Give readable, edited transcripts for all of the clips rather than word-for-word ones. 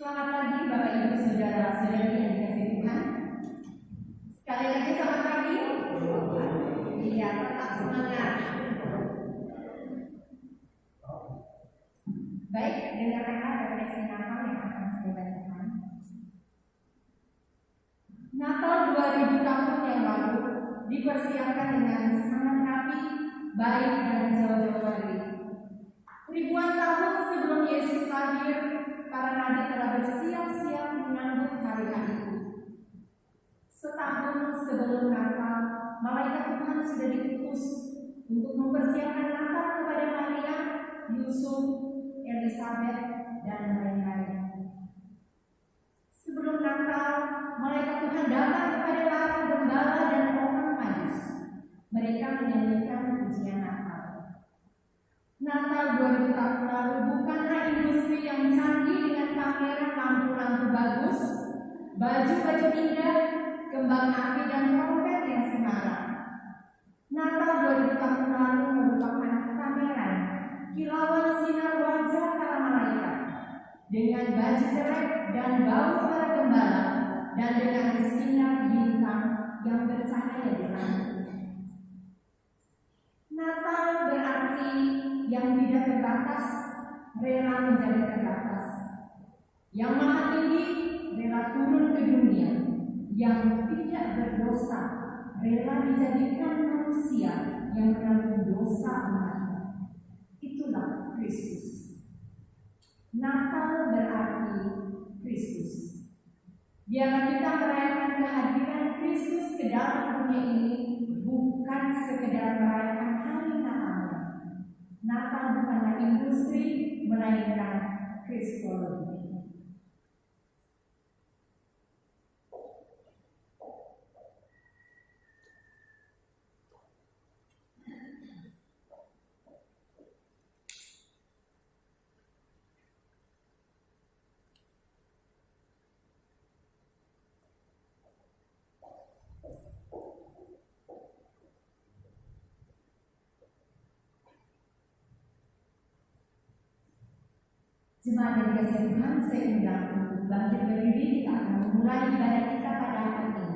Selamat pagi Bapak Ibu Saudara-saudari yang dikasihi Tuhan. Sekali lagi selamat pagi. Iya, tetap semangat. Baik, dengarkanlah refleksi Natal yang akan saya bacakan. Natal 2000 tahun yang lalu dipersiapkan dengan sangat rapi, baik dan jauh-jauh hari. Ribuan tahun sebelum Yesus lahir, para nabi telah bersiap-siap menyambut hari-hari itu. Setahun sebelum Natal, malaikat Tuhan sudah diutus untuk mempersiapkan Natal kepada Maria, Yusuf, Elizabeth, dan lain-lain. Sebelum Natal, malaikat Tuhan datang kepada para gembala dan orang Majus. Mereka menyanyikan pujian Natal. Natal 2000 tahun lalu bukanlah industri yang canggih dengan pameran lampu-lampu bagus, baju-baju indah, kembang api dan trompet yang semarak. Natal 2000 tahun lalu merupakan pameran kilauan sinar wajah para malaikat dengan baju jelek dan bau para gembala dan dengan sinar bintang yang bercahaya di langit. Natal berarti yang tidak terbatas rela menjadi terbatas, yang maha tinggi rela turun ke dunia, yang tidak berdosa rela dijadikan manusia yang menanggung dosa umatnya. Itulah Kristus. Natal berarti Kristus. Biarlah kita merayakan kehadiran Kristus ke dalam dunia ini, bukan sekedar merayakan hari Natalnya. Natal bukanlah industri, melainkan Kristologi. Jemaat yang dikasihi Tuhan, saya undang untuk bangkit berdiri. Kita akan memulai ibadah kita pada hari ini.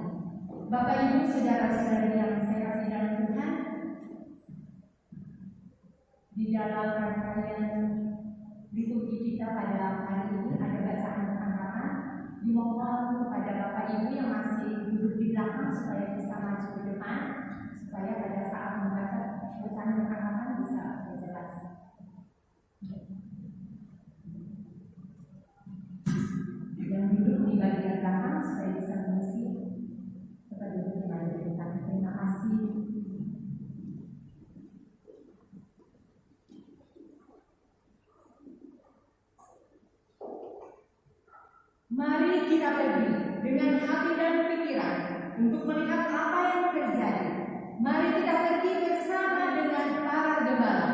Bapak Ibu Saudara-saudari yang saya kasih dalam Tuhan, di dalam rangkaian liturgi kita pada hari ini ada bacaan pertama. Dimohon kepada Bapak Ibu yang masih duduk di belakang supaya bisa maju ke depan, supaya pada saat membaca bacaan pertama bisa jelas. Yang duduk di bagian belakang supaya bisa mengisi kepada duduk di bagian depan. Terima kasih. Mari kita pergi dengan hati dan pikiran untuk melihat apa yang terjadi. Mari kita pergi bersama dengan para gembala.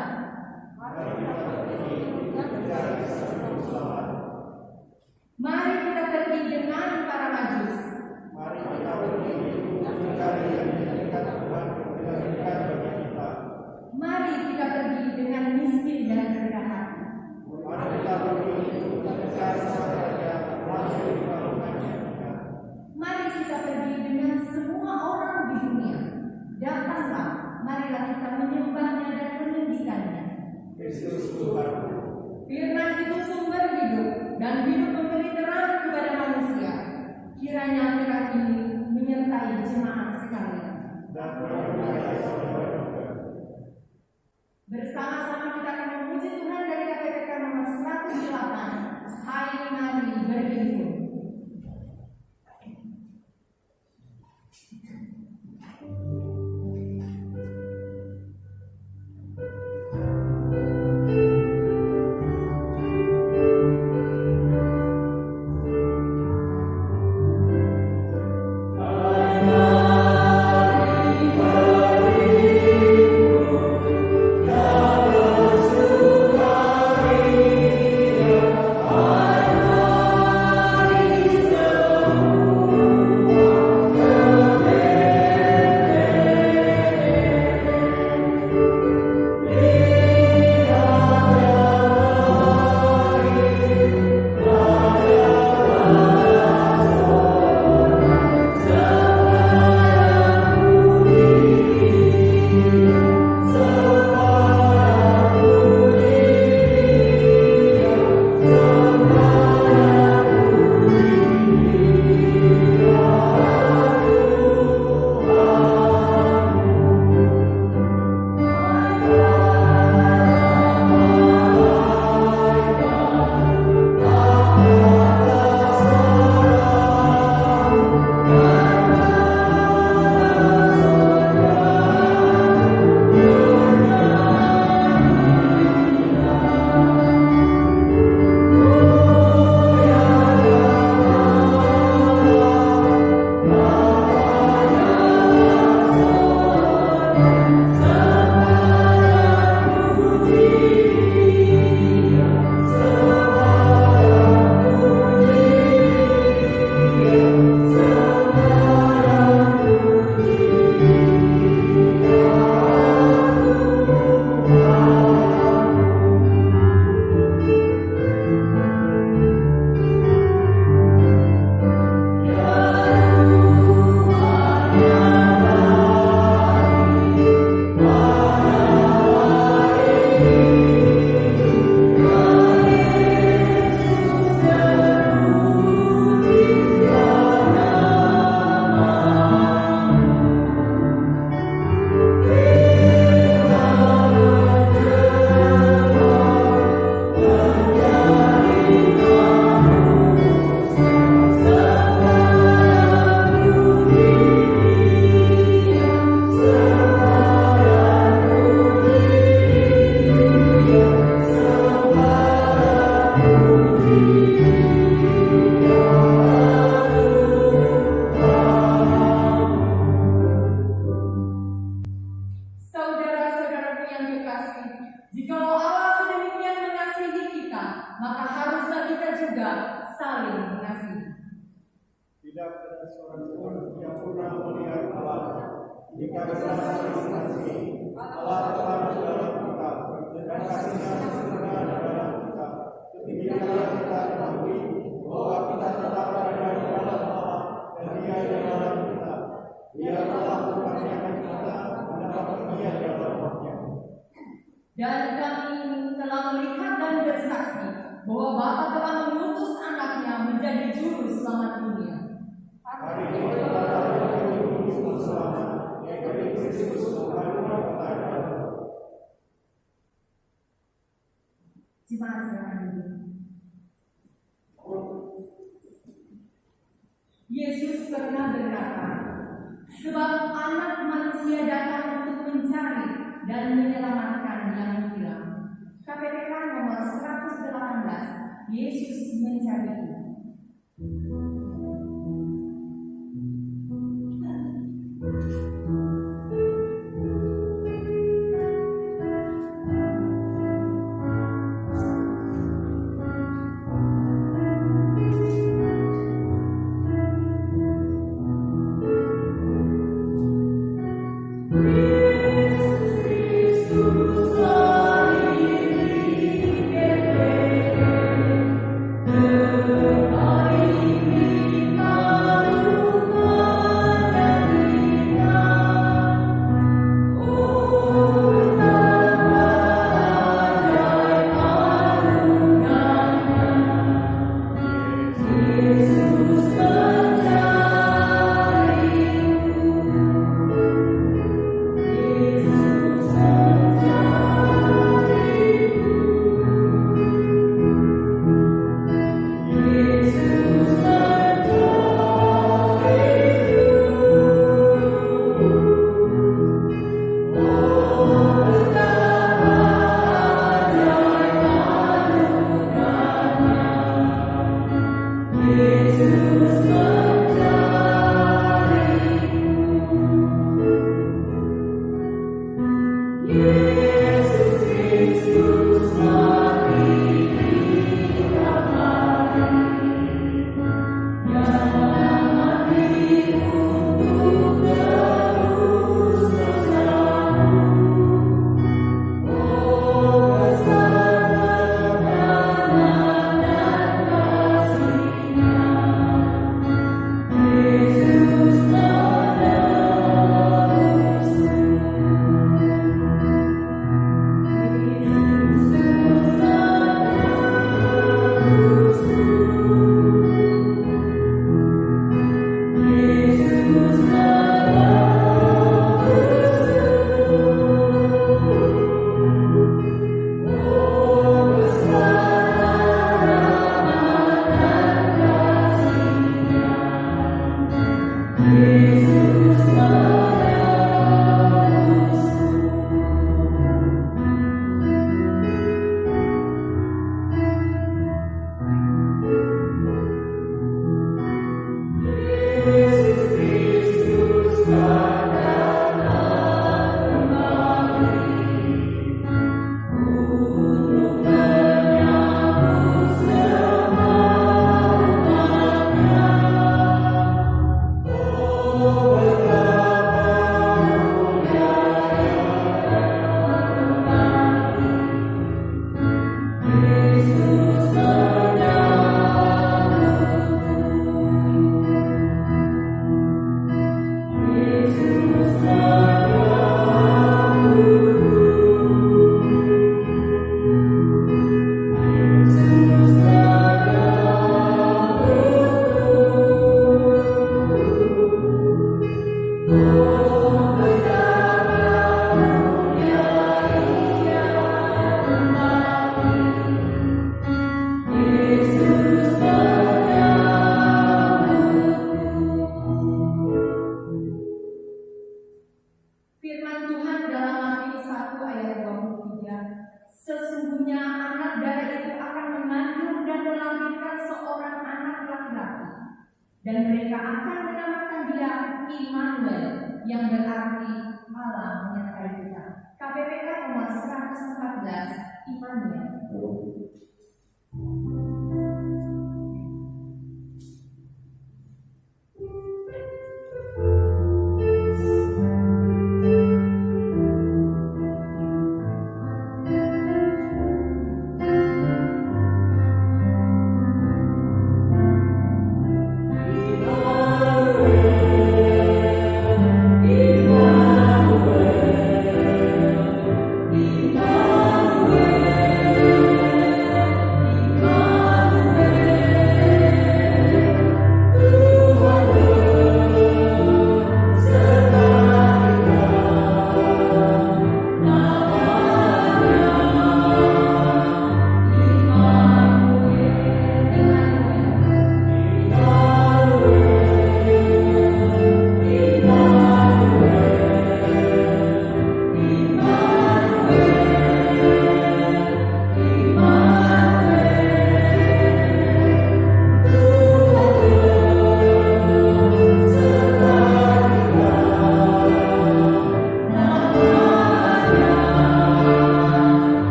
Mari kita pergi dengan para Majus. Mari kita pergi mencari yang dekat Tuhan dengan dekat bagi kita. Mari kita pergi dengan miskin dan rendah hati. Mari kita pergi mencari saudara yang masih diperlukan. Mari kita pergi dengan semua pernah melihat Allah. Jika kita masing-masing Allah telah di dalam kita dan kasih-Nya sempurna di dalam kita. Demikianlah kita ketahui bahwa kita tetap berada di dalam Allah dan Dia di dalam kita. Dia telah mengaruniakan kita mendapat bagian dalam Roh-Nya. Dan kami telah melihat dan bersaksi bahwa Bapa telah mengutus anaknya menjadi juru selamat dunia. Hari ini kita menjadi juru selamat, yaitu Kristus Tuhan kepada. Jemaat silakan duduk. Yesus pernah berkata, sebab Anak Manusia datang untuk mencari dan menyelamatkan yang hilang. KPPK nomor 118, Yesus mencariku. Dan mereka akan menamakan dia Immanuel, yang berarti Allah menyertai kita. KPPK nomor 114, Immanuel.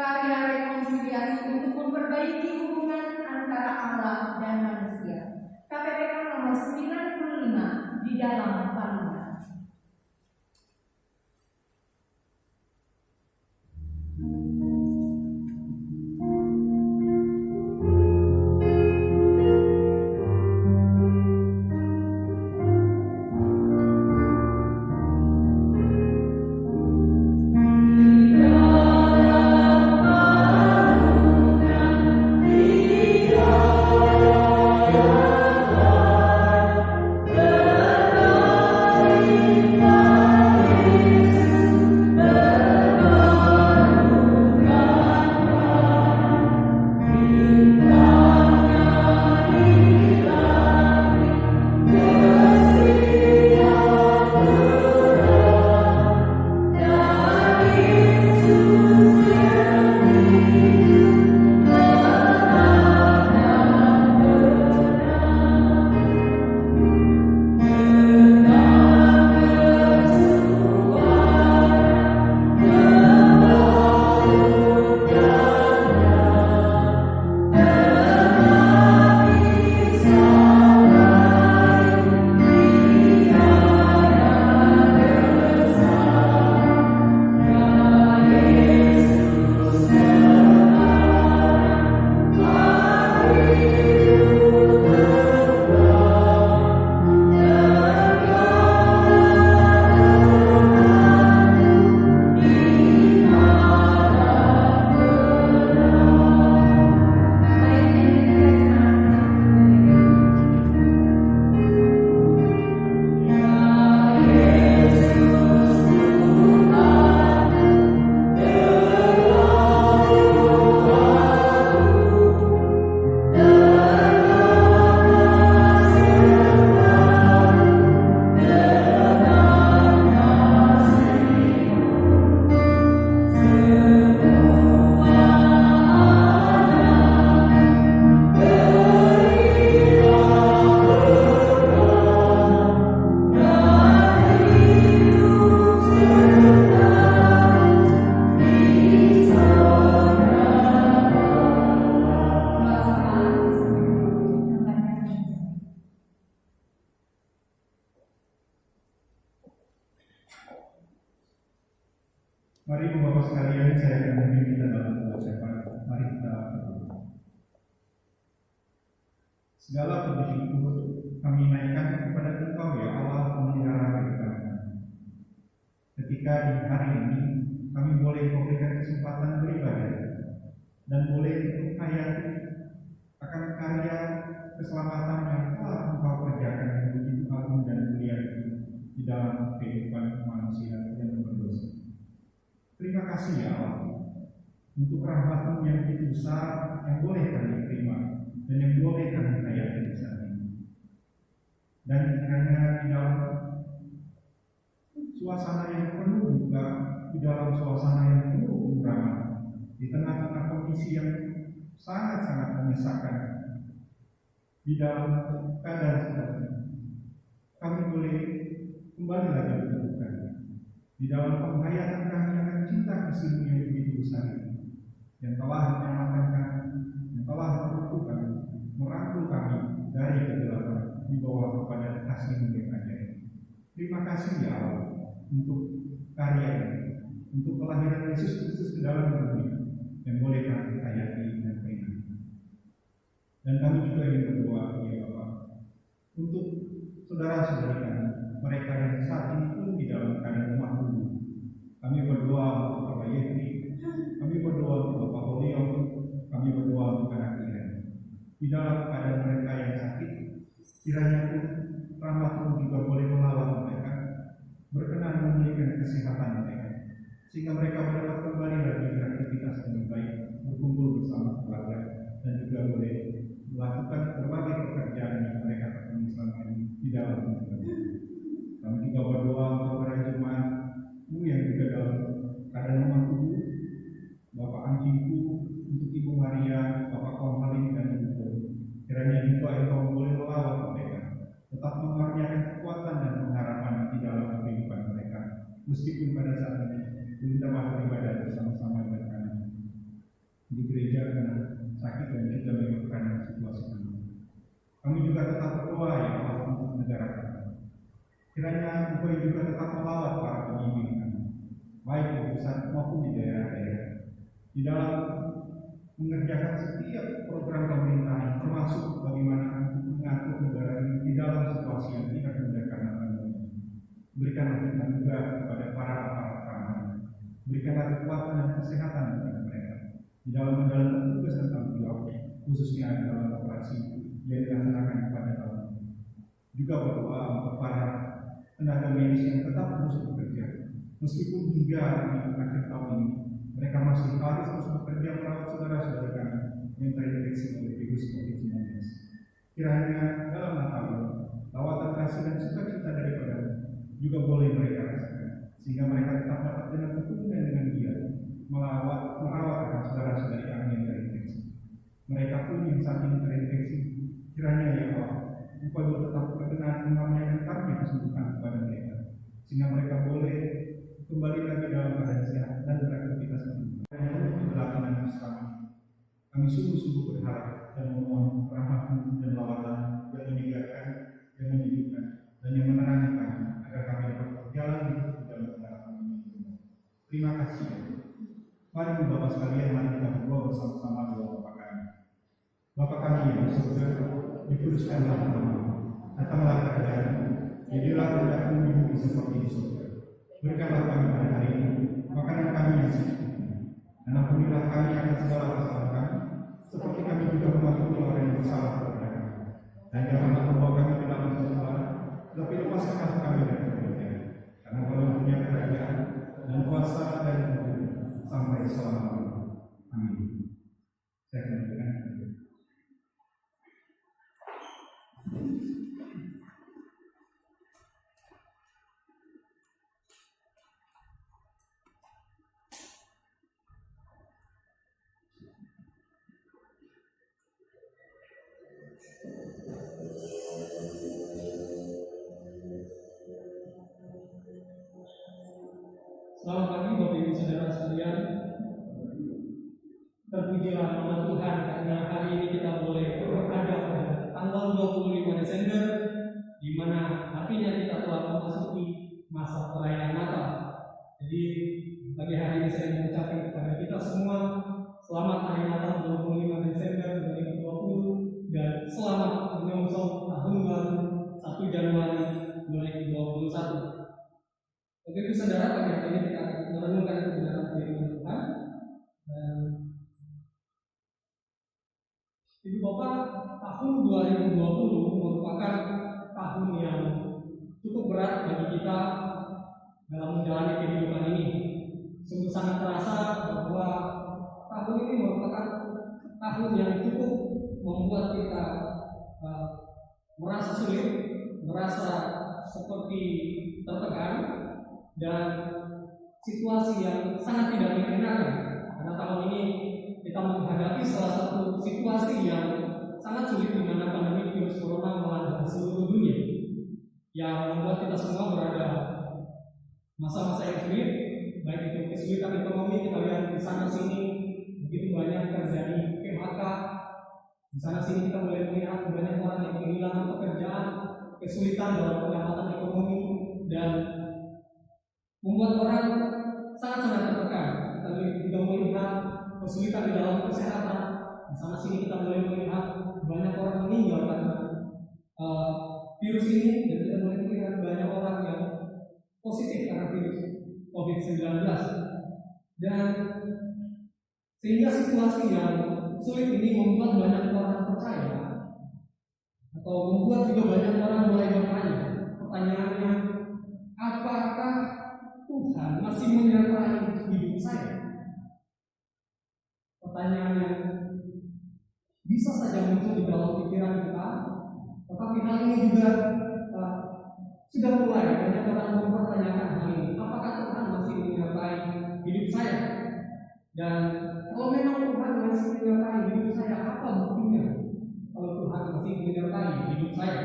karya rekonsiliasi untuk memperbaiki hubungan antara Allah dan manusia. KPPK nomor 95 di dalam Parlemen. Mari Bapak sekalian, saya akan memimpin kita dalam pengucapan. Mari kita berdoa. Segala puji syukur kami naikkan kepada Engkau ya Allah, pemelihara kehidupan kami. Ketika di hari ini kami boleh memberikan kesempatan beribadah dan boleh menghayati akan karya keselamatan yang telah Engkau kerjakan yang begitu agung dan mulia di dalam kehidupan manusia yang berdosa. Terima kasih ya Allah untuk rahmat-Mu yang begitu besar yang boleh kami terima dan yang boleh kami hayati saat ini. Dan kiranya di dalam suasana yang penuh duka, di dalam suasana yang penuh kekurangan, di tengah-tengah kondisi yang sangat-sangat menyesakan, di dalam keadaan seperti ini, kami boleh kembali lagi berteduhkan di dalam penghayatan kami akan cinta kasih-Mu yang begitu besar ini, yang telah menyelamatkan kami, yang telah menutup kami, merangkul kami dari kegelapan di bawah kepada kasih-Mu yang ajaib. Terima kasih ya Allah untuk karya ini, untuk kelahiran Yesus Kristus ke dalam bumi yang boleh kami hayati dan terima. Dan kami juga ingin berdoa ya Bapak untuk saudara-saudari kami, mereka yang saat ini pun di dalam keadaan rumah dulu. Kami berdoa untuk Bapak Yehri, kami berdoa untuk Bapak Holio, kami berdoa untuk anak Iren. Di dalam keadaan mereka yang sakit, kiranya pun rahmat-Mu juga boleh melawat mereka, berkenan memulihkan kesehatan mereka, sehingga mereka dapat kembali lagi beraktivitas dengan baik, berkumpul bersama keluarga, dan juga boleh melakukan berbagai pekerjaan yang mereka tekuni selama ini di dalam kehidupan. Kami juga berdoa untuk para jemaat-Mu yang juga dalam keadaan lemah tubuh, Bapak Anjingku, untuk Ibu Maria, Bapak Komhalin, dan Ibu. Kiranya juga Engkau boleh melawat mereka, tetap mengaruniakan kekuatan dan pengharapan di dalam kehidupan mereka, meskipun pada saat ini belum dapat beribadah bersama-sama dengan kami. tetap berdoa ya Allah untuk negara kami. Kiranya Engkau juga tetap melawat para pemimpin kami, baik di pusat maupun di daerah-daerah, di dalam mengerjakan setiap program pemerintahan, termasuk bagaimana mengatur negara ini di dalam situasi yang tidak mudah karena pandemi. Berikanlah kita juga kepada para aparat keamanan, berikanlah kekuatan dan kesehatan kepada mereka di dalam menjalankan tugas dan tanggung jawab, khususnya dalam operasi yang dilaksanakan pada tahun ini. Juga berdoa untuk para tenaga medis yang tetap terus bekerja, meskipun hingga di akhir tahun ini mereka masih harus terus bekerja merawat saudara-saudara kami yang terinfeksi oleh virus COVID-19. Kiranya dalam Natal ini, lawatan kasih dan sukacita daripada juga boleh mereka rasakan, sehingga mereka tetap dapat dengan keturunan dengan dia merawat akan saudara-saudari kami yang terinfeksi. Mereka pun yang saat ini terinfeksi, kiranya ya Allah, Engkau tetap berkenan mengamankan kami kesembuhan kepada mereka, sehingga mereka boleh kembali lagi dalam keadaan sehat dan beraktivitas seperti berlakukan bersama. Kami sungguh-sungguh berharap dan memohon rahmat-Mu dan lawatan yang menyegarkan, yang menyejukkan, dan yang menerangi kami agar kami dapat berjalan hidup di dalam harapan ini. Terima kasih. Mari Bapak sekalian, mari kita berdoa bersama-sama doa Bapa kami. Bapa kami yang di surga, dikuduskanlah namamu, datanglah kerajaan-Mu, jadilah kehendak-Mu di bumi seperti di surga. Berikanlah kami pada hari ini makanan kami yang secukupnya, dan ampunilah kami akan segala kesalahan kami, seperti kami juga mengampuni orang yang bersalah kepada kami. Dan janganlah membawa kami ke dalam pencobaan, tetapi lepaskanlah kami dari kebaikan. Karena Engkau punya kerajaan dan kuasa dan kemuliaan sampai selama-lamanya. Amin. Saya akan berikan. Selamat pagi Bapak Ibu Saudara sekalian. Terpujilah nama Tuhan karena hari ini kita boleh berada pada tanggal 25 Desember, di mana artinya kita telah memasuki masa perayaan Natal. Jadi pagi hari ini saya mengucapkan kepada kita semua selamat hari Natal 25 Desember 2020 dan selamat menyongsong tahun baru 1 Januari 2021. Oke, Ibu Saudara, pada hari ini kita akan merenungkan kebenaran firman Tuhan. Dan Ibu Bapak, tahun 2020 merupakan tahun yang cukup berat bagi kita dalam menjalani kehidupan ini. Sungguh sangat terasa bahwa tahun ini merupakan tahun yang cukup membuat kita merasa sulit, merasa seperti tertekan, dan situasi yang sangat tidak menyenangkan. Karena tahun ini kita menghadapi salah satu situasi yang sangat sulit, di mana pandemi virus corona melanda seluruh dunia, yang membuat kita semua berada masa-masa yang sulit, baik itu kesulitan ekonomi. Kita lihat di sana sini begitu banyak terjadi PHK. Di sana sini kita boleh melihat banyak orang yang kehilangan pekerjaan, kesulitan dalam pendapatan ekonomi, dan membuat orang sangat-sangat tertekan. Kita juga melihat kesulitan di dalam kesehatan. Di sana sini kita boleh melihat banyak orang meninggal karena virus ini, dan kita boleh melihat banyak orang yang positif karena virus COVID-19. Dan sehingga situasi yang sulit ini membuat banyak orang percaya, atau membuat juga banyak orang mulai bertanya. Pertanyaannya, apakah Tuhan masih menyertai hidup saya? Pertanyaan yang bisa saja muncul di dalam pikiran kita, tetapi hal ini juga sudah mulai banyak orang mempertanyakan hal ini. Apakah Tuhan masih menyertai hidup saya? Dan kalau memang Tuhan masih menyertai hidup saya, apa buktinya kalau Tuhan masih menyertai hidup saya?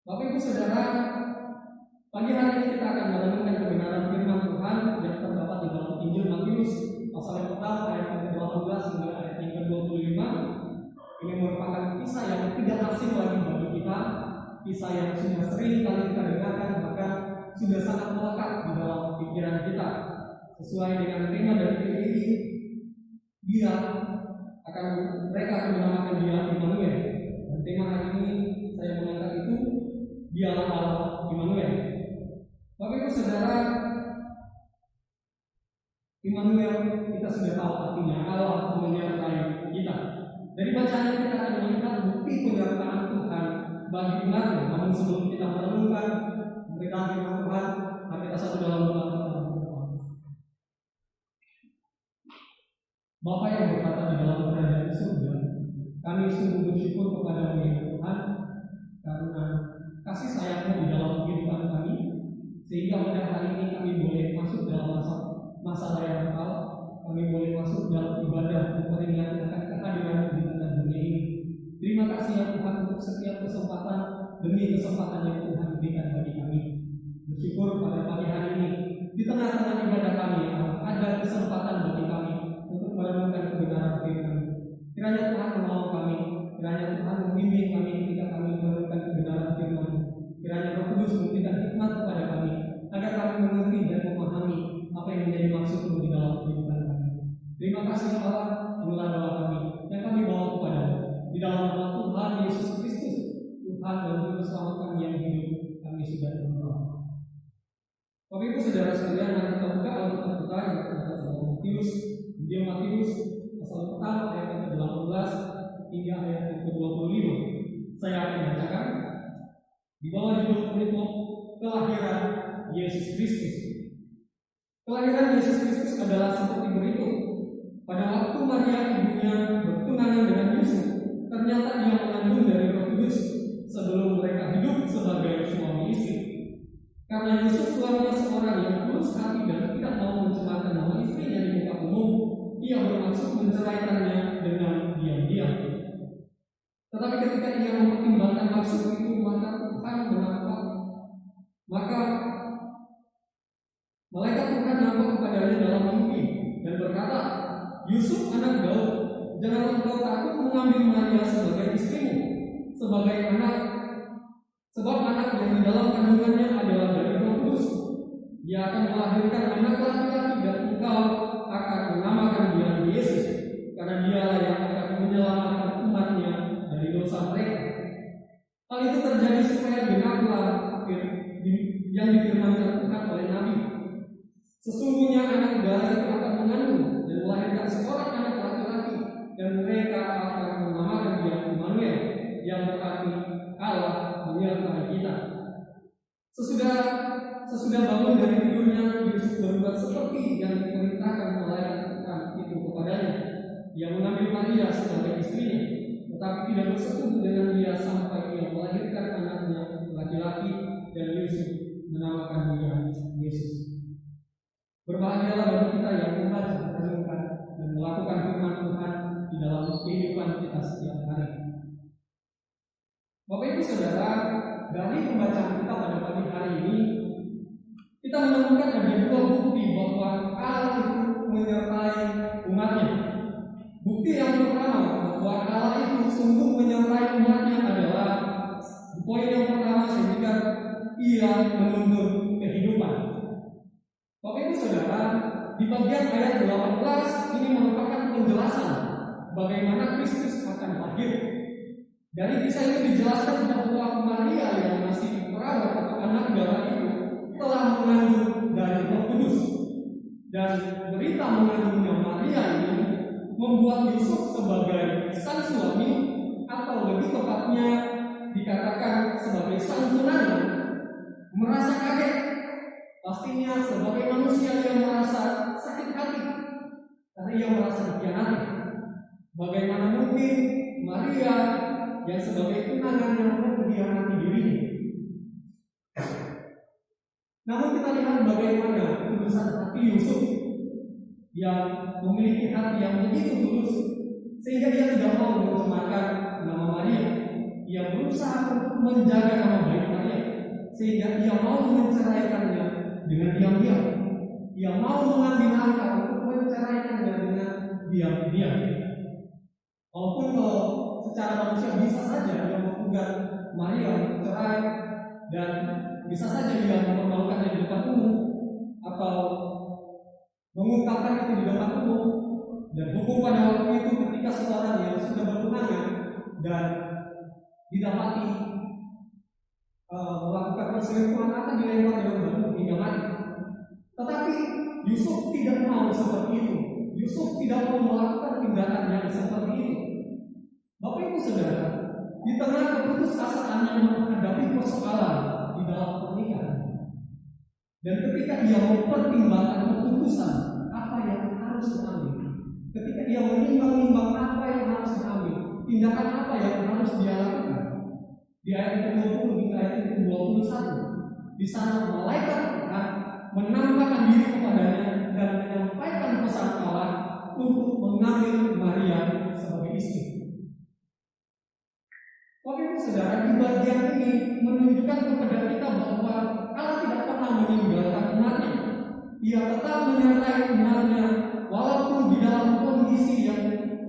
Bapak Ibu Saudara, pagi hari ini kita akan merenungkan kebenaran firman Tuhan yang terdapat di dalam Injil Matius pasal yang pertama ayat yang ke-18 hingga ayat yang ke-25. Ini merupakan kisah yang tidak asing lagi bagi kisah yang sudah sering kali kita dengarkan, bahkan sudah sangat melekat di dalam pikiran kita. Sesuai dengan tema dari PDI, mereka akan menamakan dia Immanuel. Dan tema hari ini saya mengangkat itu, dialah Allah Immanuel. Bapak Ibu Saudara, Immanuel kita sudah tahu artinya Allah menyertai kita. Dari bacaan kita akan melihat bukti penyertaan Tuhan bagi umatnya. Namun sebelum kita merenungkan pemberitaan firman Tuhan, mari kita satu dalam doa kita berdoa. Bapa yang berkata di dalam kerajaan surga, kami sungguh bersyukur kepada-Mu ya Tuhan, karena kasih sayang-Mu di dalam kehidupan kami, sehingga pada hari ini kami boleh masuk dalam masa raya Natal, kami boleh masuk dalam ibadah memperingati akan kehadiran di tengah dunia ini. Terima kasih ya Tuhan untuk setiap kesempatan demi kesempatan yang Tuhan berikan bagi kami. Bersyukur pada pagi hari ini di tengah-tengah ibadah kami ada kesempatan bagi kami untuk merenungkan kebenaran firman. Kiranya Tuhan menolong kami, kiranya Tuhan membimbing kami ketika kami merenungkan kebenaran firman. Kiranya Roh Kudus memberikan hikmat kepada kami agar kami mengerti dan memahami apa yang menjadi maksud-Mu di dalam kehidupan kami. Terima kasih Allah, inilah doa kami yang kami bawa kepada-Mu. Di dalam nama Tuhan Yesus Kristus, Tuhan dan Juru Selamat kami yang hidup, kami sudah berdoa. Bapak Ibu Saudara sekalian, mari kita buka Alkitab kita yang terdapat dalam Injil Matius pasal pertama ayat yang ke-18 hingga ayat yang ke-25. Saya akan bacakan di bawah judul penutup kelahiran Yesus Kristus. Kelahiran Yesus Kristus adalah seperti berikut. Pada waktu Maria ibunya bertunangan dengan Yusuf, ternyata ia mengandung dari Roh Kudus sebelum mereka hidup sebagai suami istri. Karena Yusuf suaminya seorang yang tulus hati dan tidak mau mencemarkan nama istrinya di muka umum, ia bermaksud menceraikannya dengan diam-diam. Tetapi ketika ia mempertimbangkan maksud itu, maka Tuhan malaikat Tuhan nampak kepadanya dalam mimpi dan berkata, Yusuf anak Daud, janganlah engkau takut mengambil Maria sebagai istrimu, sebab anak yang di dalam kandungannya adalah dari Roh Kudus. Dia akan melahirkan anak laki-laki dan engkau akan menamakan dia Yesus, karena dialah yang akan menyelamatkan umatnya dari dosa mereka. Hal itu terjadi supaya genaplah yang difirmankan Tuhan oleh Nabi. Sesungguhnya anak darah itu akan mengandung dan melahirkan seorang anak laki-laki, dan mereka akan menamakan dia Immanuel, yang berarti Allah menyertai kita. Sesudah bangun dari tidurnya, Yusuf berbuat seperti yang diperintahkan malaikat Tuhan itu kepadanya. Ia mengambil Maria sebagai istrinya, tetapi tidak bersetubuh dengan dia sampai ia melahirkan anaknya laki-laki, dan Yusuf menamakan dia Yesus. Berbahagialah bagi kita yang membaca, merenungkan, dan melakukan firman Tuhan di dalam kehidupan kita setiap hari. Bapak Ibu Saudara, dari pembacaan kita pada pagi hari ini, kita menemukan ada dua bukti bahwa Allah itu menyertai umatnya. Bukti yang pertama bahwa Allah itu sungguh menyertai umatnya adalah poin yang pertama, sehingga ia menuntun kehidupan. Bapak Ibu Saudara, di bagian ayat 18 ini merupakan penjelasan bagaimana Kristus akan lahir. Dari kisah ini dijelaskan bahwa Maria yang masih perawat atau anak darah itu telah mengandung dari Roh Kudus, dan berita mengandungnya Maria ini membuat Yusuf sebagai sang suami, atau lebih tepatnya dikatakan sebagai sang tunangan, merasa kaget. Pastinya sebagai manusia yang merasa sakit hati karena ia merasa dikhianati. Bagaimana mungkin Maria yang sebagai tunangannya mengkhianati dirinya? Namun kita lihat bagaimana tulusan hati Yusuf yang memiliki hati yang begitu tulus, sehingga dia tidak mau mencemarkan nama Maria. Ia berusaha untuk menjaga nama baik Maria, sehingga ia mau menceraikannya dengan diam-diam. Ia mau mengambil langkah untuk menceraikannya dengan diam-diam. Walaupun kalau secara manusia bisa saja ia menggugat Maria cerai dan bisa saja dia mempermalukannya di depan umum atau mengungkapkan itu di depan umum, dan hukum pada waktu itu ketika seorang yang sudah bertunangan dan didapati melakukan perselingkuhan akan dilempar dengan batu hingga mati. Tetapi Yusuf tidak mau seperti itu. Yusuf tidak mau melakukan tindakan yang seperti itu. Bapak Ibu Saudara, di tengah keputusasaannya menghadapi persoalan di dalam pernikahan, dan ketika dia mempertimbangkan keputusan apa yang harus diambil, ketika dia menimbang-nimbang apa yang harus diambil, tindakan apa yang harus dia lakukan, di ayat ke-20 hingga ayat ke-21, di sana malaikat Tuhan menampakkan diri kepadanya dan menyampaikan pesan Allah untuk mengambil Maria sebagai istri. Bapak Ibu Saudara, di bagian ini menunjukkan kepada kita bahwa Allah tidak pernah meninggalkan umatnya. Ia tetap menyertai umatnya walaupun di dalam kondisi yang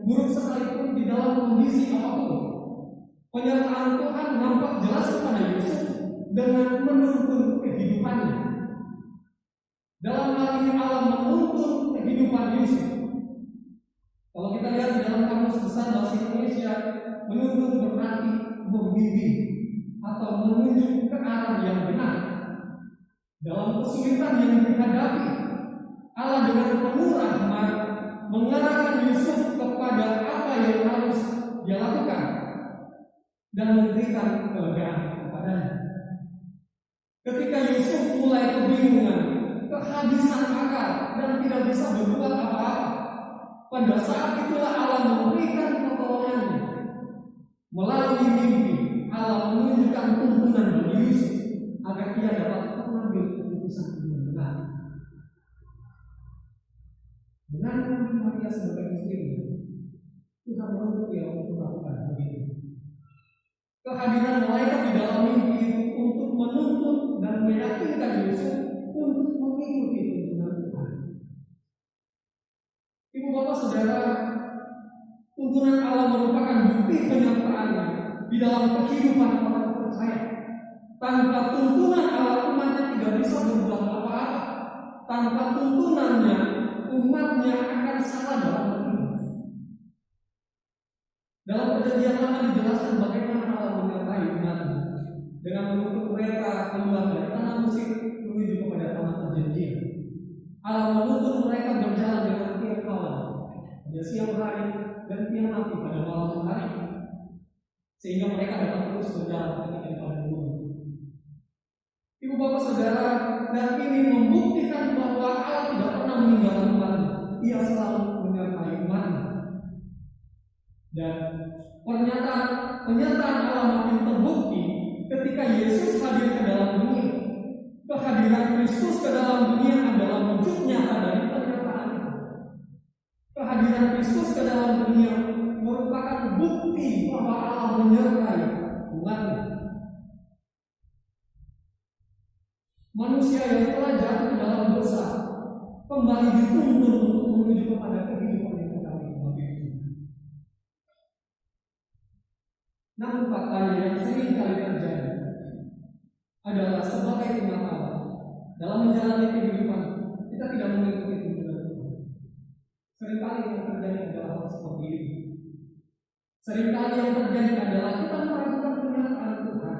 buruk sekalipun, di dalam kondisi apapun. Penyertaan Tuhan nampak jelas kepada Yusuf dengan menuntun kehidupannya. Dalam hal ini Allah menuntun kehidupan Yusuf. Kalau kita lihat di dalam kamus besar bahasa Indonesia, menuntun berarti membimbing atau menunjuk ke arah yang benar. Dalam kesulitan yang dihadapi, Allah dengan penuh rahmat mengarahkan Yusuf kepada apa yang harus dia lakukan dan memberikan kelegaan kepadanya. Ketika Yusuf mulai kebingungan, kehabisan akal dan tidak bisa berbuat apa-apa, pada saat itulah Allah memberikan pertolongannya. Melalui mimpi, Allah menunjukkan tuntunan bagi Yusuf agar ia dapat mengambil keputusan yang benar. Dengan mengambil Maria sebagai istrinya, Tuhan menuntut dia untuk melakukan begitu. Kehadiran malaikat di dalam mimpi itu untuk menuntut dan meyakinkan Yusuf untuk mengikuti tuntunan Tuhan. Ibu bapak saudara, tuntunan Allah merupakan bukti penyertaannya di dalam kehidupan orang percaya. Tanpa tuntunan Allah, umatnya tidak bisa berbuat apa-apa. Tanpa tuntunannya, umatnya akan salah dalam hidup. Dalam perjanjian lama dijelaskan bagaimana Allah menyertai umatnya dengan menuntut mereka keluar dari tanah Mesir menuju kepada tanah perjanjian. Allah menuntut mereka berjalan dengan tiap malam, pada siang hari dan tiap mati pada malam hari, sehingga mereka dapat terus berjalan ketika di padang gurun. Ibu bapak saudara, dan ini membuktikan bahwa Allah tidak pernah meninggalkan umatnya. Ia selalu menyertai umatnya. Dan pernyataan Allah makin terbukti ketika Yesus hadir ke dalam dunia. Kehadiran Kristus ke dalam dunia adalah wujud nyata dari pernyataan itu. Kehadiran Kristus ke dalam dunia merupakan bukti bahwa Allah menyertai umatnya. Manusia yang telah jatuh ke dalam dosa kembali dituntun untuk menuju kepada kehidupan yang kekal itu. Namun faktanya yang sering kali terjadi adalah sebagai umat Allah dalam menjalani kehidupan kita tidak mengikuti tuntunan Tuhan. Seringkali yang terjadi adalah hal seperti ini. Seringkali yang terjadi adalah kita meragukan pernyataan Tuhan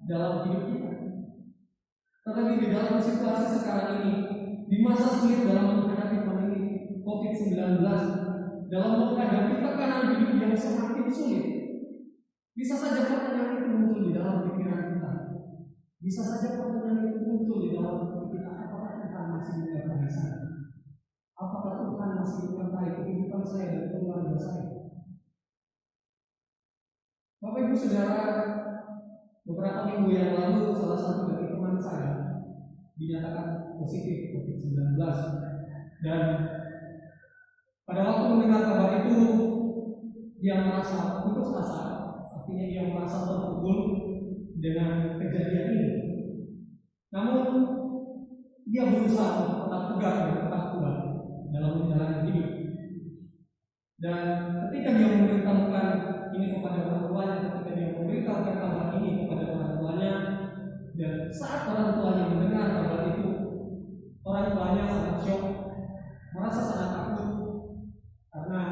dalam hidup kita. Tetapi di dalam situasi sekarang ini, di masa sulit dalam menghadapi pandemi COVID-19, dalam menghadapi tekanan hidup yang semakin sulit, bisa saja pertanyaan itu muncul di dalam pikiran kita. Bisa saja pertanyaan itu muncul di dalam pikiran kita. Apakah Tuhan masih menyertai saya? Apakah Tuhan masih menyertai kehidupan saya dan keluarga saya? Bapak Ibu Saudara, beberapa minggu yang lalu salah satu dari teman saya dinyatakan positif COVID-19, dan pada waktu mendengar kabar itu dia merasa putus asa. Artinya dia merasa terpukul dengan kejadian ini. Namun dia berusaha untuk tetap tegar dan tetap kuat dalam menjalani hidup. Dan ketika dia memberitahukan ini kepada orang tuanya, ketika dia memberitahukan kabar ini kepada orang tuanya, dan saat orang tuanya mendengar kabar itu, orang tuanya sangat syok, merasa sangat takut karena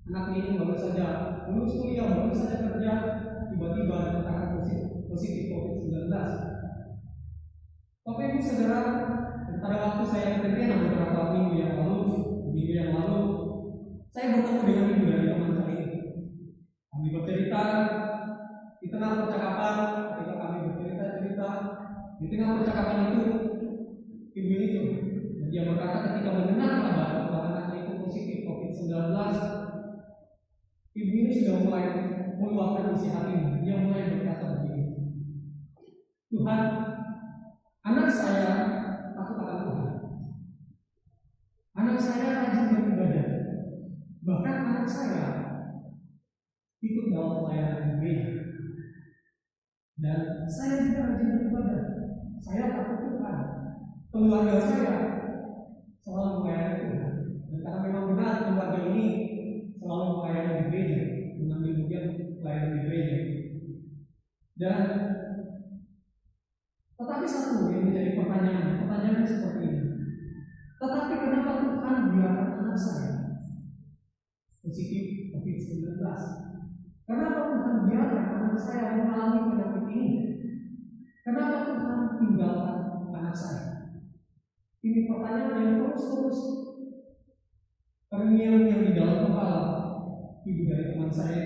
anaknya ini baru saja lulus kuliah, baru saja kerja, tiba-tiba dikatakan positif COVID-19. Bapak Ibu Saudara, pada waktu saya keterima beberapa minggu yang lalu, saya bertemu dengan ibu dari teman saya ini. Kami bercerita di tengah percakapan, ketika kami bercerita, di tengah percakapan itu, ibu ini curhat. Dan dia berkata ketika mendengar kabar bahwa anaknya itu positif COVID-19, ibu ini sudah mulai meluapkan isi hatinya. Dia mulai berkata begini, Tuhan, anak saya takut akan Tuhan. Anak saya rajin beribadah. Bahkan anak saya ikut dalam pelayanan gereja. Dan saya juga rajin beribadah. Saya takut Tuhan. Keluarga saya selalu melayani Tuhan. Dan karena memang benar keluarga ini selalu melayani di gereja, mengambil bagian pelayanan di gereja. Dan tetapi satu yang menjadi pertanyaannya seperti ini. Tetapi kenapa Tuhan biarkan anak saya positif COVID-19? Kenapa Tuhan biarkan anak saya mengalami penyakit ini? Kenapa Tuhan tinggalkan anak saya? Ini pertanyaan yang terus terngiang-ngiang di dalam kepala ibu dari teman saya.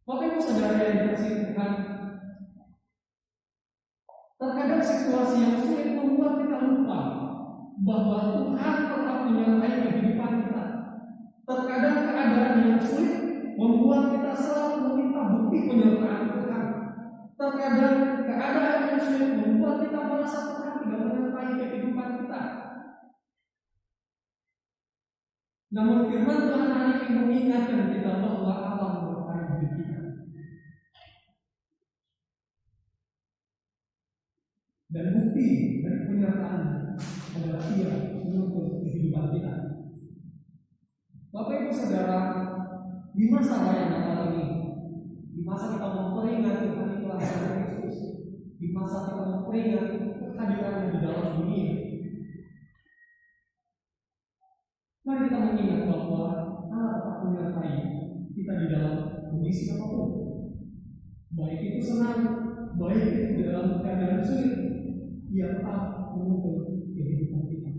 Bapak Ibu Saudara yang dikasihi Tuhan, terkadang situasi yang sulit membuat kita lupa bahwa Tuhan tetap menyertai kehidupan kita. Terkadang keadaan yang sulit membuat kita selalu meminta bukti penyertaan Tuhan. Terkadang keadaan yang sulit membuat kita merasa Tuhan tidak menyertai kehidupan kita. Namun firman Tuhan hari ini mengingatkan kita bahwa Allah menyertai hidup kita. Dan bukti dari penyertaan adalah Ia menuntun kehidupan kita. Bapak Ibu Saudara, di masa raya Natal ini, di masa kita memperingati hari kelahiran Kristus, di masa kita memperingati kehadirannya di dalam dunia, mari kita mengingat bahwa Allah tetap menyertai kita di dalam kondisi apapun. Baik itu senang, baik itu dalam keadaan sulit, Ia tetap menuntun kehidupan kita.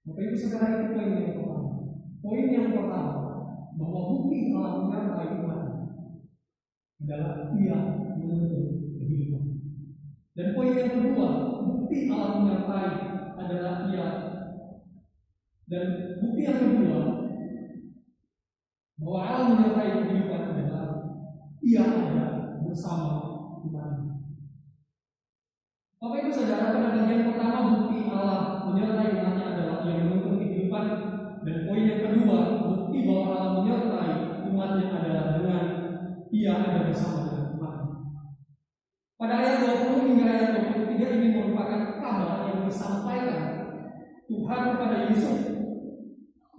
Bapak Ibu Saudara, itu poin yang pertama. Poin yang pertama, bahwa bukti Allah menyertai umat adalah Ia menuntun kehidupan. Dan poin yang kedua, bukti Allah menyertai adalah Ia. Dan bukti yang kedua, bahwa Allah menyertai kehidupan adalah Ia ada bersama umatnya. Bapak Ibu Saudara, pada bagian pertama bukti Allah menyertai umatnya adalah Ia menuntun kehidupan. Dan poin yang kedua, bukti bahwa Allah menyertai umatnya adalah dengan Ia ada bersama dengan umatnya. Pada ayat 20 hingga ayat 23 ini merupakan kabar yang disampaikan Tuhan kepada Yusuf,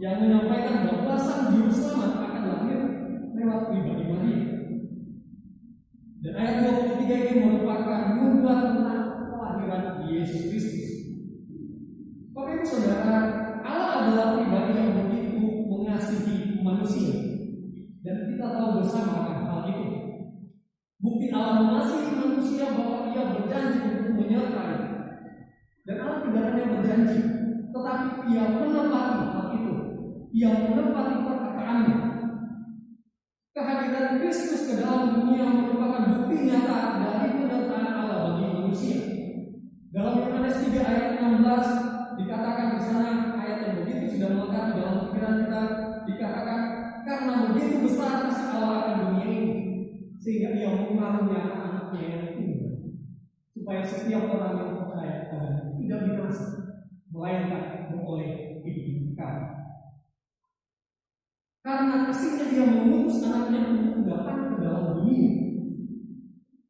yang menyampaikan bahwa sang juru selamat akan lahir lewat pribadi Maria. Dan ayat 23 ini merupakan nubuat tentang kelahiran Yesus Kristus. Bapak Ibu Saudara, Allah adalah pribadi yang begitu mengasihi manusia, dan kita tahu bersama akan hal itu. Bukti Allah mengasihi manusia bahwa Ia berjanji untuk menyertai. Dan Allah tidak hanya berjanji, tetapi Ia menepati hal itu. Ia menepati perkataannya. Kehadiran Kristus ke dalam dunia merupakan bukti nyata dari penyertaan Allah bagi manusia. Dalam Yohanes 3 ayat 16 dikatakan di sana, ayat yang begitu sudah melekat di dalam pikiran kita, dikatakan karena begitu besar kasih Allah akan dunia ini, sehingga Ia mengaruniakan anak-anaknya yang tunggal, supaya setiap orang yang percaya kepadanya tidak binasa, melainkan beroleh hidup kekal. Karena kasihnya Dia mengutus anaknya untuk datang ke dalam dunia.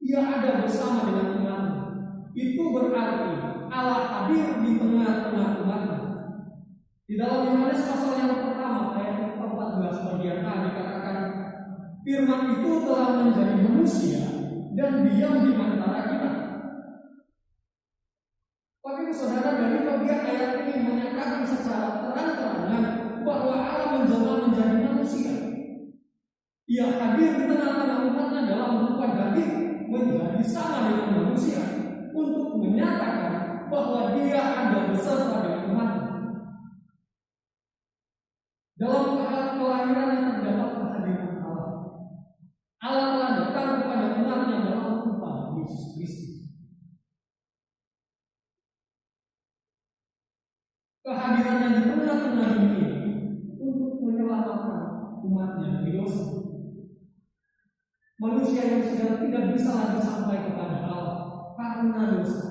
Ia ada bersama dengan umatnya. Itu berarti Allah hadir di tengah-tengah umatnya. Di dalam Yohanes pasal yang Firman itu telah menjadi manusia dan diam di antara kita. Tapi saudara, dari bagian ayat ini menyatakan secara terang-terangan bahwa Allah menjelma menjadi manusia. Ia hadir di tengah-tengah umatnya dalam rupa daging menjadi sama dengan manusia untuk menyatakan bahwa dia ada beserta dengan umatnya. Dalam kelahiran yang terdapat kehadiran Allah. Allah telah datang kepada umatnya dalam rupa Yesus Kristus. Kehadirannya di tengah-tengah dunia untuk menyelamatkan umatnya dari dosa. Manusia yang sudah tidak bisa lagi sampai kepada Allah karena dosa.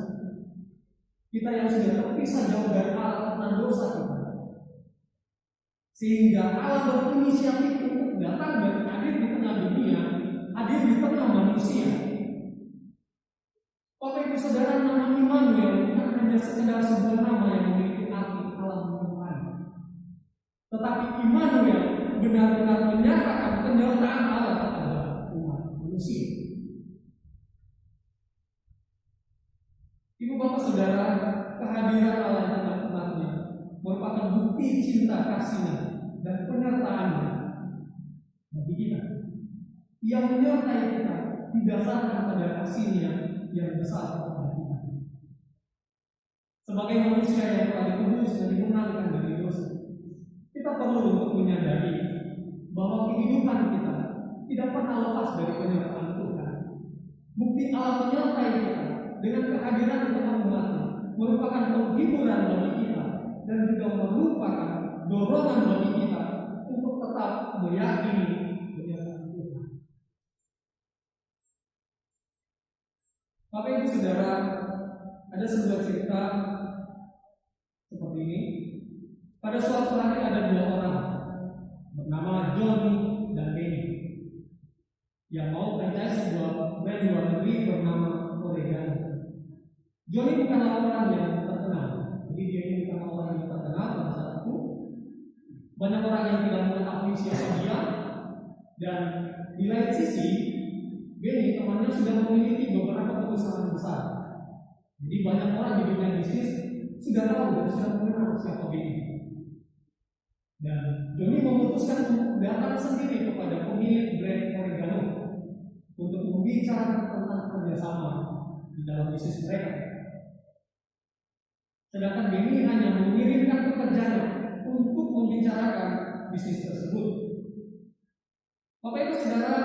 Kita yang sudah terpisah jauh dari Allah karena dosa kita. Sehingga Allah berinisiatif untuk datang dan hadir di tengah dunia, hadir di tengah manusia. Bapak Ibu Saudara, nama Immanuel bukan hanya sekedar sebuah nama yang memiliki arti Allah menyertai. Tetapi Immanuel benar-benar menyatakan penyertaan Allah kepada umat manusia. Ibu Bapak Saudara, kehadiran Allah di tengah umatnya merupakan bukti cinta kasihnya dan penyertaannya bagi kita. Ia menyertai kita didasarkan pada kasihnya yang besar kepada kita. Sebagai manusia yang telah ditebus dan dimenangkan dari dosa, kita perlu untuk menyadari bahwa kehidupan kita tidak pernah lepas dari penyertaan Tuhan. Bukti Allah menyertai kita dengan kehadiran di tengah umatnya merupakan penghiburan bagi kita dan juga merupakan dorongan bagi kita untuk tetap meyakini penyertaan Tuhan. Bapak Ibu Saudara, ada sebuah cerita seperti ini. Pada suatu hari ada dua orang bernama Johnny dan Benny yang mau franchise sebuah brand luar negeri bernama Oregano. Johnny bukanlah orang yang terkenal, jadi dia ini bukan orang yang terkenal pada saat itu. Banyak orang yang tidak mengetahui siapa dia, dan di lain sisi, Benny temannya sudah memiliki beberapa perusahaan besar. Jadi banyak orang di dunia bisnis sudah tahu dan sudah mengenal siapa Benny. Dan Johnny memutuskan untuk datang sendiri kepada pemilik brand Oregano untuk membicarakan tentang kerjasama di dalam bisnis mereka. Sedangkan Benny hanya mengirimkan pekerjanya untuk membicarakan bisnis tersebut. Bapak Ibu Saudara,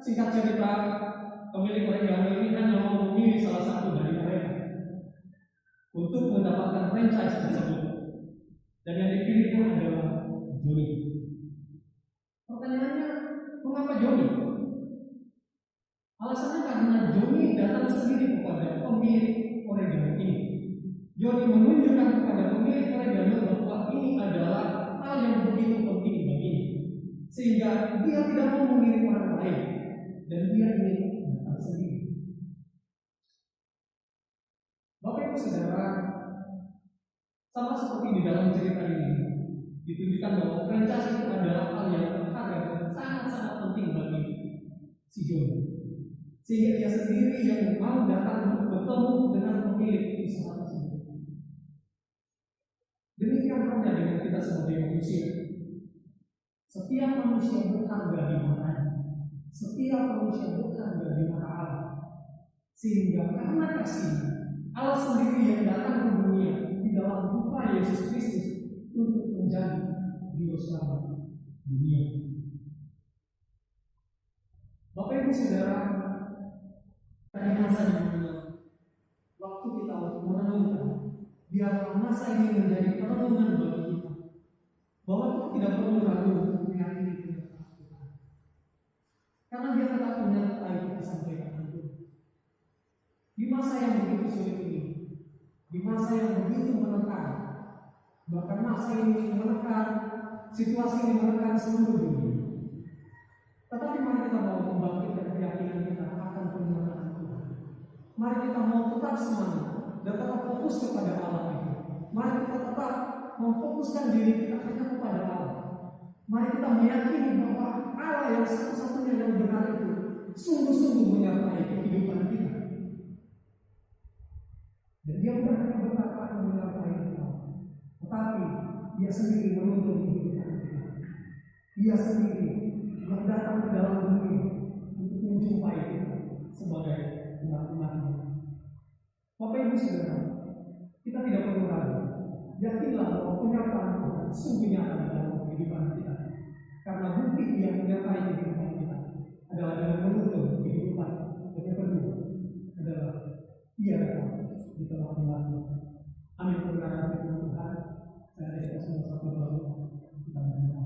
singkat cerita, pemilik Oregano ini hanya mau memilih salah satu dari mereka untuk mendapatkan franchise tersebut. Dan yang dipilih pun adalah Johnny. Pertanyaannya, mengapa Johnny? Alasannya karena Johnny datang sendiri kepada pemilik Oregano ini. Johnny menunjukkan kepada pemilik Oregano bahwa ini adalah hal yang begitu penting baginya, sehingga dia tidak mau memilih orang lain dan dia ingin datang sendiri. Bapak Ibu Saudara, sama seperti di dalam cerita ini, ditunjukkan bahwa franchise itu adalah hal yang berharga dan sangat-sangat penting bagi si Johnny. Sehingga dia sendiri yang mau datang untuk bertemu dengan pemilik usaha tersebut. Demikian halnya dengan kita sebagai manusia. Setiap manusia berharga di matanya. Setiap manusia berharga di mata Allah. Sehingga karena kasihnya, Allah sendiri yang datang ke dunia di dalam rupa Yesus Kristus untuk menjadi juru selamat dunia. Bapak Ibu Saudara, pada masa di mana waktu kita untuk merenungkan, biarlah masa ini menjadi perenungan bagi kita, bahwa kita tidak perlu ragu untuk meyakini penyertaan Tuhan, karena Dia tetap menyertai kita sampai kapanpun. Di masa yang begitu sulit ini, di masa yang begitu menekan, bahkan masa ini menekan, situasi ini menekan seluruh dunia. Tetapi mari kita mau membangkitkan keyakinan kita akan penyertaan Tuhan. Mari kita mau tetap semangat dan tetap fokus kepada Allah itu. Mari kita tetap memfokuskan diri kita hanya kepada Allah. Mari kita meyakini bahwa Allah yang satu-satunya sungguh-sungguh menyertai kehidupan kita. Dan Dia bukan hanya berkata akan menyertai kita, tetapi Dia sendiri menuntun kehidupan kita. Dia sendiri yang datang ke dalam dunia untuk menjumpai kita sebagai umat-umat-Nya. Bapak Ibu Saudara, kita tidak perlu ragu. Yakinlah bahwa penyertaan Tuhan sungguh nyata di dalam kehidupan kita. Karena bukti Dia menyertai kehidupan kita adalah dengan menuntun kehidupan. Dan yang kedua adalah Dia datang di tengah-tengah kita. Amin. Kebenaran firman Tuhan. Saya ajak semua satu lalu kita berdoa.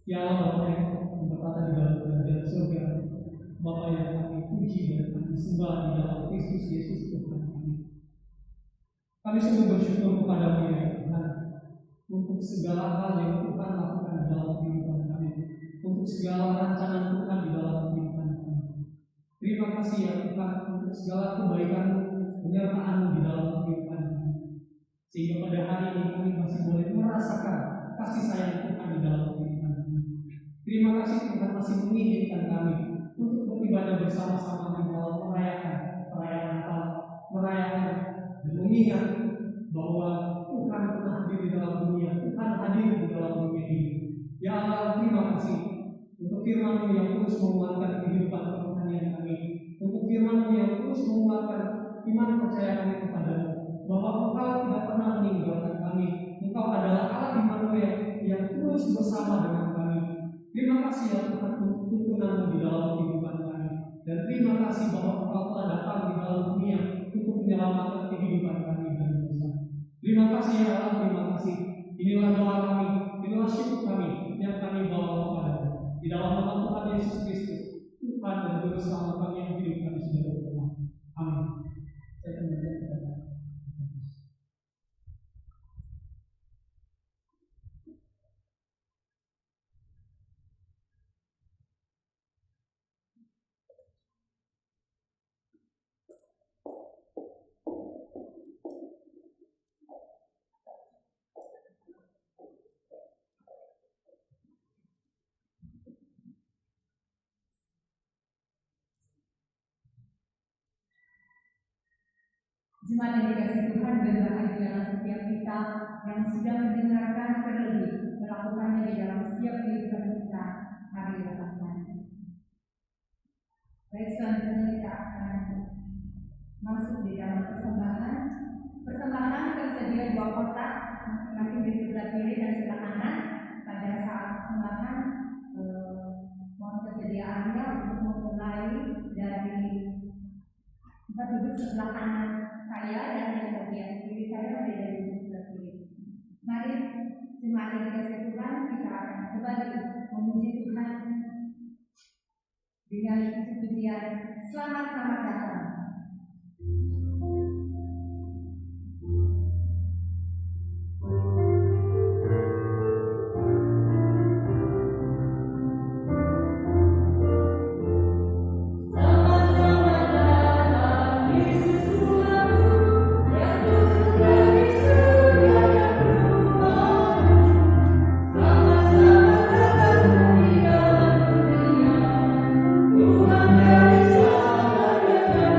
Ya Allah Bapa yang berkata di dalam kerajaan surga, Bapa yang kami puji dan kami sembah di dalam Kristus Yesus Tuhan kami. Kami sungguh bersyukur kepada-Mu ya Tuhan untuk segala hal yang Tuhan lakukan di dalam kehidupan kami, untuk segala rancangan Tuhan di dalam kehidupan kami. Terima kasih ya Tuhan untuk segala kebaikan-Mu, penyertaan-Mu di dalam kehidupan kami. Sehingga pada hari ini kami masih boleh merasakan kasih sayang Tuhan di dalam kehidupan kami. Terima kasih Tuhan masih mengizinkan kami untuk beribadah bersama-sama di dalam merayakan perayaan Natal, merayakan dan mengingat bahwa Tuhan pernah hadir di dalam dunia, Tuhan hadir di dalam dunia ini. Ya Allah, terima kasih untuk firman-Mu yang terus menguatkan kehidupan kerohanian kami, untuk firman-Mu yang terus menguatkan iman percaya kami kepada-Mu, bahwa Engkau tidak pernah meninggalkan kami. Engkau adalah Allah Immanuel yang terus bersama dengan kami. Terima kasih ya Tuhan untuk tuntunan-Mu di dalam kehidupan kami. Dan terima kasih bahwa Engkau telah datang di dalam dunia untuk menyelamatkan kehidupan kami dan dosa. Terima kasih ya Allah, terima kasih. Inilah doa kami, inilah syukur kami yang kami bawa kepada-Mu. Di dalam nama Tuhan Yesus Kristus, Tuhan dan Juru Selamat kami yang hidup kami sudah berdoa. Amin. Saya akan berdoa. Jemaat yang dikasihi Tuhan, berbahagialah setiap kita yang sudah mendengarkan terlebih melakukannya di dalam setiap kehidupan kita hari lepas hari. Baik, selanjutnya kita akan masuk di dalam persembahan. Persembahan tersedia 2 kotak, masing-masing di sebelah kiri dan sebelah kanan. Pada saat persembahan, mohon kesediaannya untuk memulai dari tempat duduk sebelah kanan saya dan yang bagian kiri saya dari sebelah kiri. Mari jemaat yang dikasihi Tuhan, kita akan kembali memuji Tuhan dengan puji-pujian selamat datang. Tuhan dari segala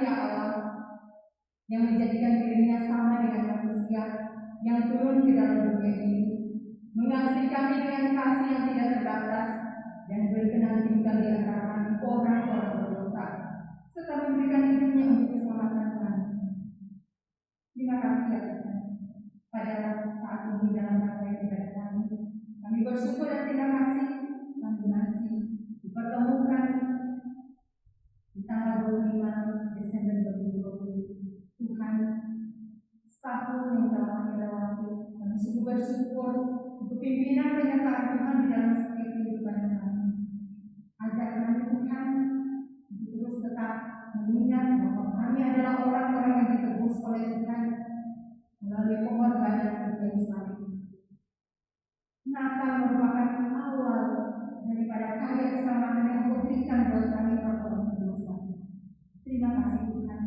kasih ya Allah, yang menjadikan dirinya sama dengan manusia, yang turun ke dalam dunia ini, mengasihi kami dengan kasih yang tidak terbatas, dan berkenan tinggal di antara kami orang-orang berdosa, serta memberikan hidupnya untuk keselamatan kami. Terima kasih ya Tuhan. Pada saat ini dalam rangkaian ibadah kami bersyukur dan terima kasih kami masih dipertemukan di tanggal 25 Desember 2020. Tuhan, setahun yang telah kami lewati, kami sungguh bersyukur untuk pimpinan penyertaan Tuhan di dalam setiap kehidupan kami. Ajar kami Tuhan untuk terus tetap mengingat bahwa kami adalah orang-orang yang ditebus oleh Tuhan melalui pengorbanan kayu salib. Natal merupakan awal daripada karya kesamaan yang Engkau berikan buat kami orang-orang berdosa. Terima kasih Tuhan.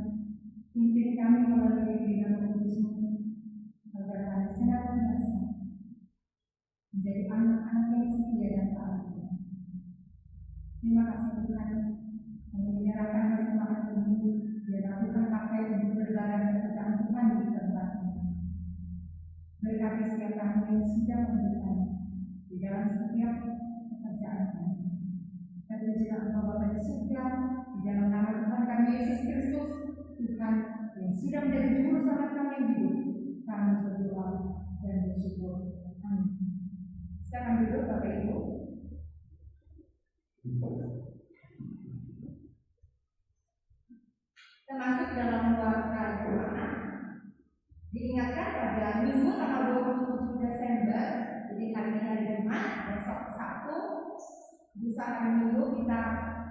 Pimpin kami melalui pimpinan Kudus-Mu agar kami senantiasa menjadi anak-anak yang setia dan taat. Terima kasih Tuhan. Kami menyerahkan kesempatan ini biar Tuhan pakai untuk berbalan kepada Tuhan di tempat ini. Berkati setiap kami yang sudah memberikan di dalam setiap pekerjaan kami. Terpujilah Engkau Bapa di surga, di dalam nama Tuhan kami Yesus Kristus, Tuhan yang sudah menjadi juru selamat kami yang hidup. Kami berdoa dan bersyukur. Amin. Silakan duduk Bapak Ibu. Kita masuk dalam waktu jemaat. Diingatkan pada Minggu tanggal 27 Desember, jadi hari ini hari Jumat, besok Sabtu, lusa hari Minggu kita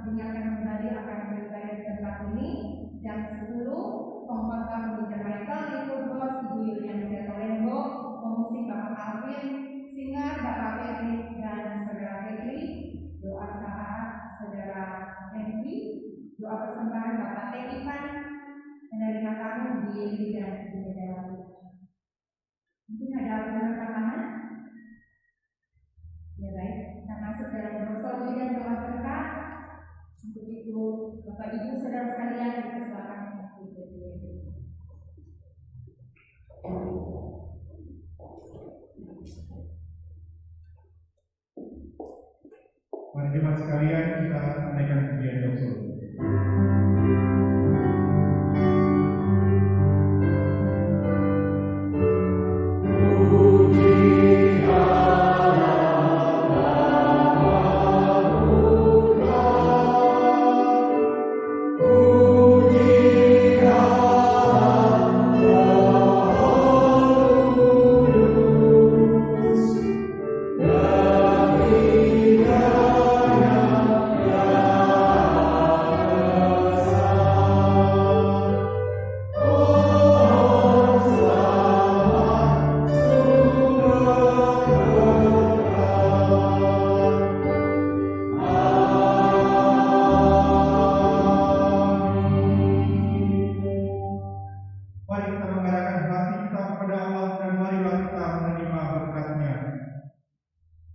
diingatkan kembali akan beribadah di tempat ini jam 10. Pengkhotbah Mr. Michael Nikurdos, Ibu Yulian Jatolengo, pemusik Bapak Alvin, singer Bapak Febri dan Saudara Febri, doa sahabat Saudara Henry, doa persembahan Bapak Teh Ivan, penerima tamu di Yeli dan di Dewa. Mungkin ada pertanyaan tambahan? Ya baik, kita masuk dalam doa dan doa berkat. Untuk itu, Bapak Ibu saudara sekalian, dipersilakan untuk berdiri. Mari jemaat sekalian kita menaikkan pujian doa.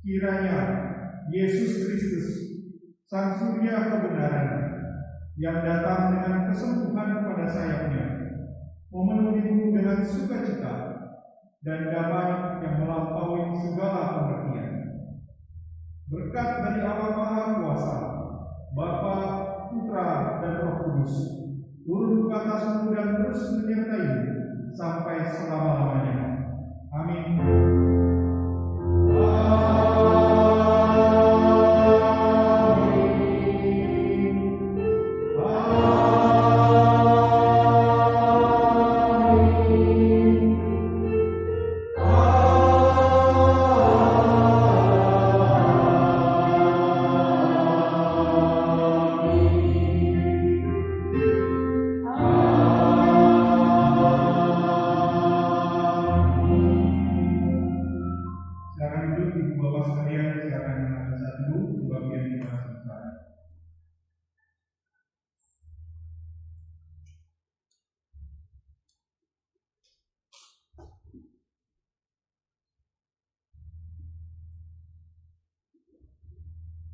Kiranya Yesus Kristus, Sang Surya kebenaran, yang datang dengan kesembuhan pada sayapnya, memenuhimu dengan sukacita dan damai yang melampaui segala pengertian. Berkat dari Allah Maha Kuasa, Bapa, Putra, dan Roh Kudus, turun ke atasmu dan terus menyertaimu sampai selama-lamanya. Amin.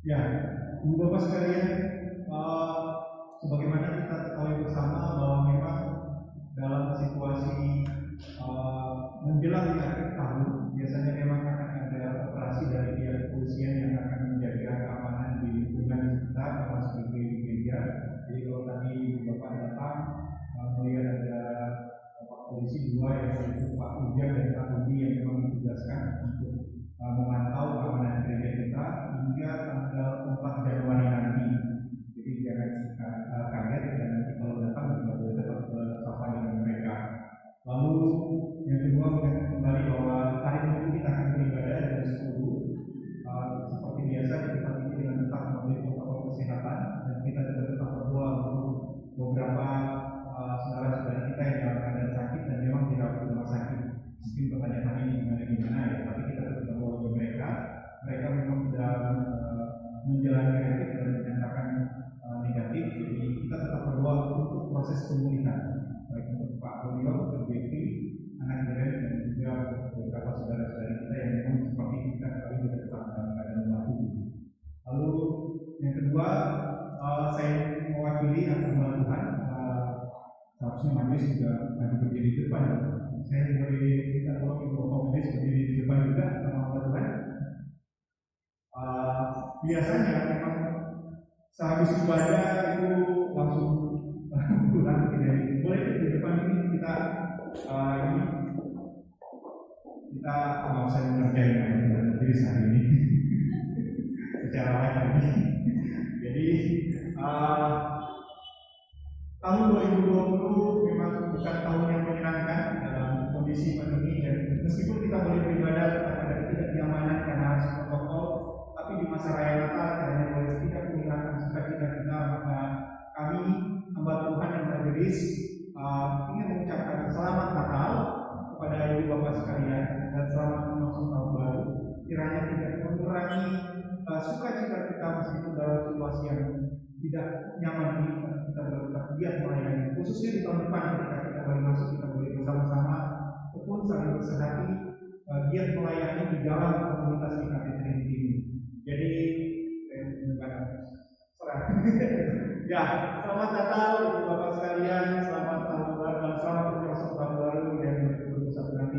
Ya, Ibu Bapak sekalian, sebagaimana kita ketahui bersama bahwa memang dalam situasi menjelang akhir tahun biasanya memang akan ada operasi dari pihak kepolisian yang akan menjaga keamanan di lingkungan sekitar termasuk di gereja. Jadi kalau tadi Bapak datang melihat ada Pak Polisi dua yaitu Pak Ujang dan Pak Rudi yang memang ditugaskan untuk memantau keamanan gereja kita hingga tanggal 4 Januari nanti. Jadi jangan kaget dan nanti kalau datang juga boleh tetap bersama dengan mereka. Lalu yang kedua mengingatkan kembali bahwa hari Minggu kita akan beribadah jam 10 seperti biasa di tempat ini dengan tetap memiliki protokol kesehatan dan kita juga tetap berdoa untuk beberapa saudara-saudara kita yang dalam keadaan sakit dan memang tidak di rumah sakit. Mungkin pertanyaan ini gimana ya, tapi kita tetap berdoa untuk mereka. Mereka memang sudah menjalani rapid dan dinyatakan negatif, jadi kita tetap berdoa untuk proses pemulihan baik untuk Pak Bolio, untuk Jeffrey, anak Geren dan juga beberapa saudara-saudara kita yang memang seperti kita kali juga tetap dalam keadaan bahu. Lalu yang kedua, saya mewakili atas Tuhan, seharusnya majelis juga lagi berdiri di depan. Saya boleh minta tolong Ibu Bapak majelis berdiri di depan juga sama Tuhan. Biasanya memang sehabis ibadah itu langsung pulang tidak boleh di depan ini kita nggak usah mengerjain diri sehari ini secara lain. Jadi tahun 2020 memang bukan tahun yang menyenangkan dalam kondisi pandemi dan meskipun kita boleh beribadah ada ketidaknyamanan karena harus protokol, tapi di masa raya Natal karena boleh tidak menghilangkan sukacita kita, maka kami hamba Tuhan yang majelis ingin mengucapkan selamat Natal kepada ibu bapak sekalian dan selamat masuk tahun baru. Kiranya tidak mengurangi sukacita kita meskipun dalam situasi yang tidak nyaman ini, kita tetap giat melayani. Khususnya di tahun depan ketika kita kembali masuk, kita boleh bersama-sama tekun saling bersehati giat melayani di dalam komunitas kita di Trinity ini. Jadi ya, selamat Natal ibu bapak sekalian, selamat tahun baru dan selamat masuk tahun baru yang 2021 nanti.